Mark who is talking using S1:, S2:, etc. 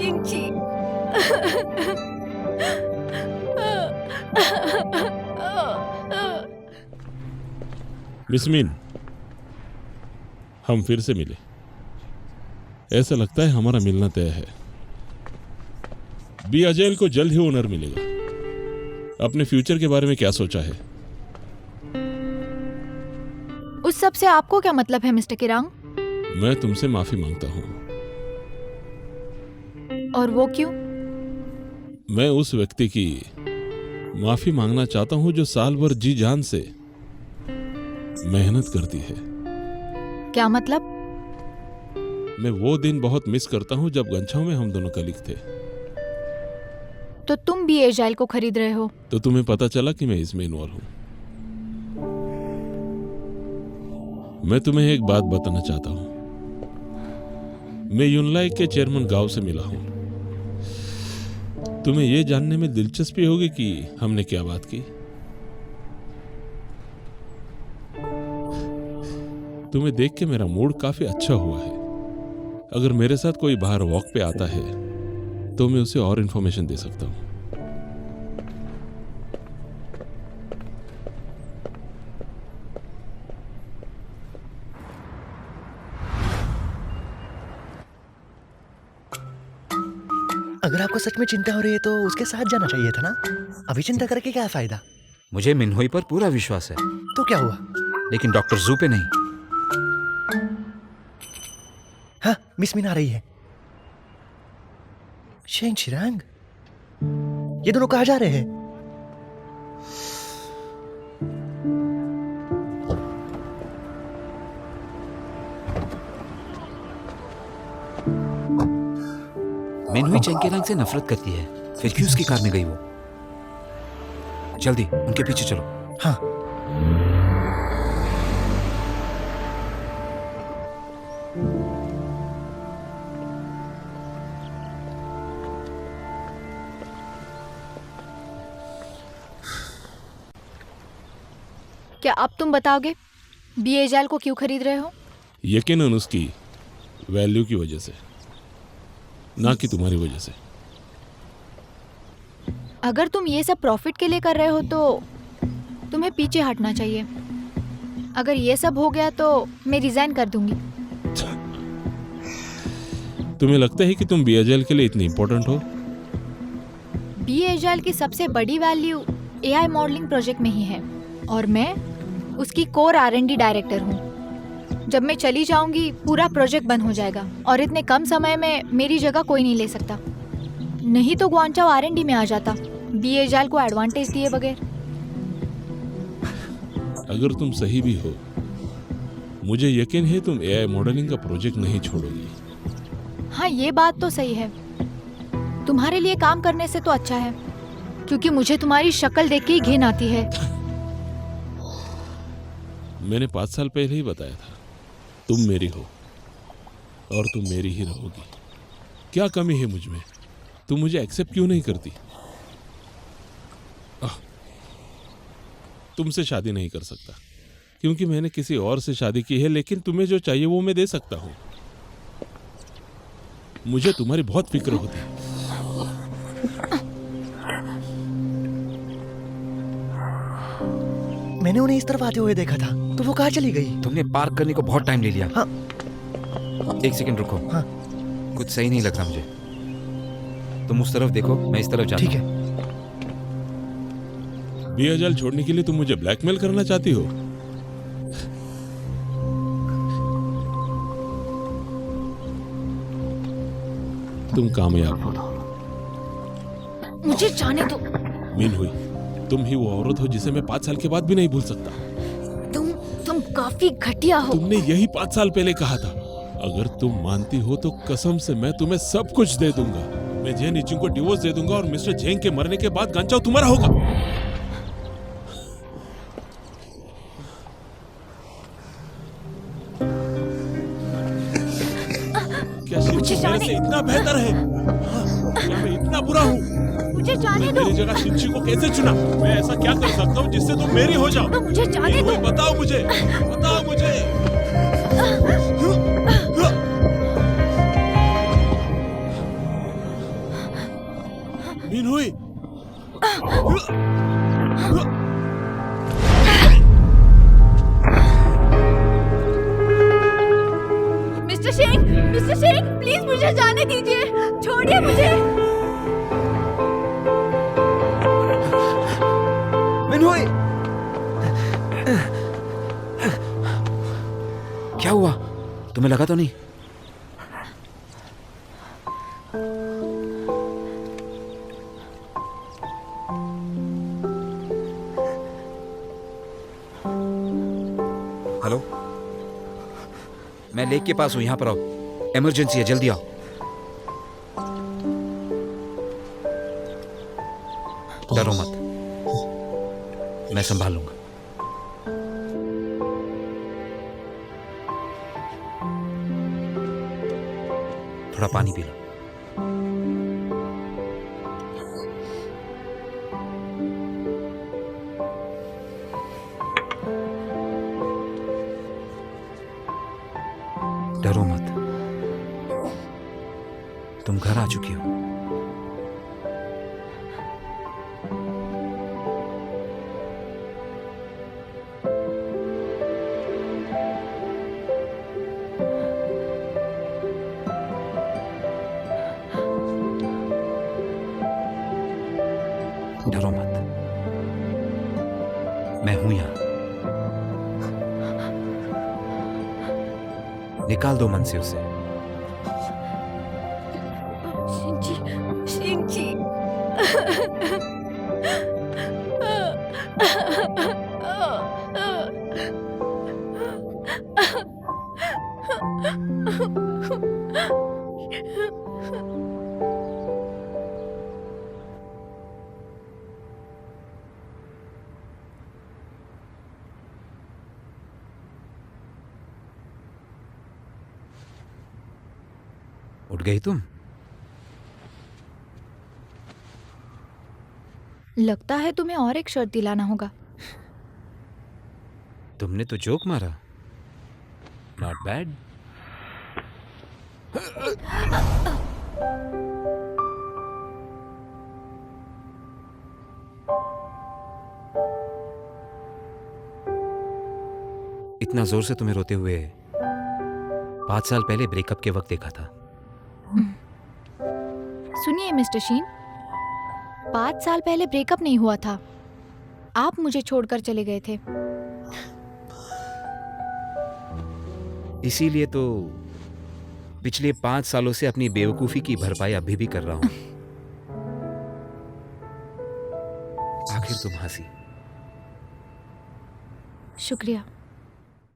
S1: किंची।
S2: Miss mean, हम फिर से मिले। ऐसा लगता है हमारा मिलना तय है। बी अजेल को जल्द ही ओनर मिलेगा। अपने फ्यूचर के बारे में क्या सोचा है?
S1: उस सब से आपको क्या मतलब है मिस्टर किरांग?
S2: मैं तुमसे माफी मांगता हूं।
S1: और वो क्यों?
S2: मैं उस व्यक्ति की माफी मांगना चाहता हूं जो साल भर जी जान से मेहनत करती है।
S1: क्या मतलब?
S2: मैं वो दिन बहुत मिस करता हूं जब गंछाओं में हम दोनों कलीग थे।
S1: तो तुम भी एजाइल को खरीद रहे हो?
S2: तो तुम्हें पता चला कि मैं इसमें इन्वॉल्व हूं। मैं तुम्हें एक बात बताना चाहता हूं। मैं यूनलाई के चेयरमैन गांव से मिला हूं। तुम्हें यह जानने में दिलचस्पी होगी कि हमने क्या बात की। तुम्हें देख के मेरा मूड काफी अच्छा हुआ है। अगर मेरे साथ कोई बाहर वॉक पे आता है तो मैं उसे और इंफॉर्मेशन दे सकता हूं।
S3: अगर आपको सच में चिंता हो रही है तो उसके साथ जाना चाहिए था ना। अभी चिंता करके क्या फायदा।
S4: मुझे मिन्होई पर पूरा विश्वास है।
S3: तो क्या हुआ?
S4: लेकिन डॉक्टर जू पे नहीं।
S3: हाँ, मिस मीन आ रही है। शेंग चिरांग, ये दोनों कहाँ जा रहे हैं?
S4: मिन्हुई चेंगकेलांग से नफरत करती है, फिर क्यों उसकी कार में गई वो? जल्दी उनके पीछे चलो।
S3: हाँ।
S1: क्या अब तुम बताओगे बी एजाइल को क्यों खरीद रहे हो?
S2: यकीनन उसकी वैल्यू की वजह से, ना कि तुम्हारी वजह से।
S1: अगर तुम ये सब प्रॉफिट के लिए कर रहे हो तो तुम्हें पीछे हटना चाहिए। अगर ये सब हो गया तो मैं रिजाइन कर दूंगी।
S2: तुम्हें लगता है कि तुम बी एजाइल के लिए इतनी इंपॉर्टेंट हो?
S1: बी एजाइल की सबसे बड़ी वैल्यू एआई मॉडलिंग प्रोजेक्ट में ही है और मैं उसकी कोर R&D डायरेक्टर हूँ। जब मैं चली जाऊंगी पूरा प्रोजेक्ट बंद हो जाएगा और इतने कम समय में मेरी जगह कोई नहीं ले सकता। नहीं तो ग्वांचाओ R&D में आ जाता बी एजाइल को एडवांटेज दिए बगैर।
S2: अगर तुम सही भी हो, मुझे यकीन है तुम एआई मॉडलिंग का प्रोजेक्ट नहीं छोड़ोगी।
S1: हाँ, ये बात तो सही है। तुम्हारे लिए काम करने से तो अच्छा है, क्योंकि मुझे तुम्हारी शक्ल देख के ही घिन आती है।
S2: मैंने 5 साल पहले ही बताया था, तुम मेरी हो और तुम मेरी ही रहोगी। क्या कमी है मुझ में? तुम मुझे एक्सेप्ट क्यों नहीं करती? तुमसे शादी नहीं कर सकता क्योंकि मैंने किसी और से शादी की है, लेकिन तुम्हें जो चाहिए वो मैं दे सकता हूं। मुझे तुम्हारी बहुत फिक्र होती है।
S3: मैंने उन्हें इस तरफ आते हुए देखा था, तो वो कहाँ चली गई?
S4: तुमने पार्क करने को बहुत टाइम ले लिया।
S3: हाँ।
S4: 1 सेकंड रुको।
S3: हाँ।
S4: कुछ सही नहीं लग रहा मुझे। तुम उस तरफ देखो, मैं इस तरफ जाता हूं।
S3: ठीक है।
S2: बी एजाइल छोड़ने के लिए तुम मुझे ब्लैकमेल करना चाहती हो? तुम कामयाब हो।
S1: मुझे जाने दो।
S2: मिन्हुई, तुम ही वो औरत हो जिसे मैं 5 साल के बाद भी नहीं भूल सकता।
S1: तुम काफी घटिया हो।
S2: तुमने यही 5 साल पहले कहा था। अगर तुम मानती हो तो कसम से मैं तुम्हें सब कुछ दे दूंगा। मैं जेन इचिंग को डिवोर्स दे दूंगा और मिस्टर जेंग के मरने के बाद गंचाओ तुम्हारा होगा। क्या शिंची मेरे से इतना बेहतर है? क्या मैं इतना बुरा हूँ?
S1: मुझे जाने दो।
S2: मेरी जगह शिंची को कैसे चुना? मैं ऐसा क्या कर सकता हूँ जिससे तुम मेरी हो जाओ?
S1: तो मुझे जाने दो।
S2: बताओ मुझे, बताओ मुझे। मिनहुई
S1: मिस्टर शेख प्लीज मुझे जाने दीजिए, छोड़िए मुझे।
S3: मिनहुई,
S4: क्या हुआ? तुम्हें लगा तो नहीं? हेलो, मैं लेक के पास हूं, यहां पर आओ। इमरजेंसी है, जल्दी आओ। डरो मत, मैं संभाल लूंगा। थोड़ा पानी पी लो। डरो मत, तुम घर आ चुकी हो। डरो मत, मैं हूं यहां। निकाल दो मन से उसे।
S1: शिंची
S4: उठ गई तुम?
S1: लगता है तुम्हें और एक शर्त दिलाना होगा।
S4: तुमने तो जोक मारा। Not bad. इतना जोर से तुम्हें रोते हुए 5 साल पहले ब्रेकअप के वक्त देखा था।
S1: सुनिए मिस्टर शीन, 5 साल पहले ब्रेकअप नहीं हुआ था, आप मुझे छोड़कर चले गए थे।
S4: इसीलिए तो पिछले 5 सालों से अपनी बेवकूफी की भरपाई अभी भी कर रहा हूं। आखिर तुम हंसी।
S1: शुक्रिया।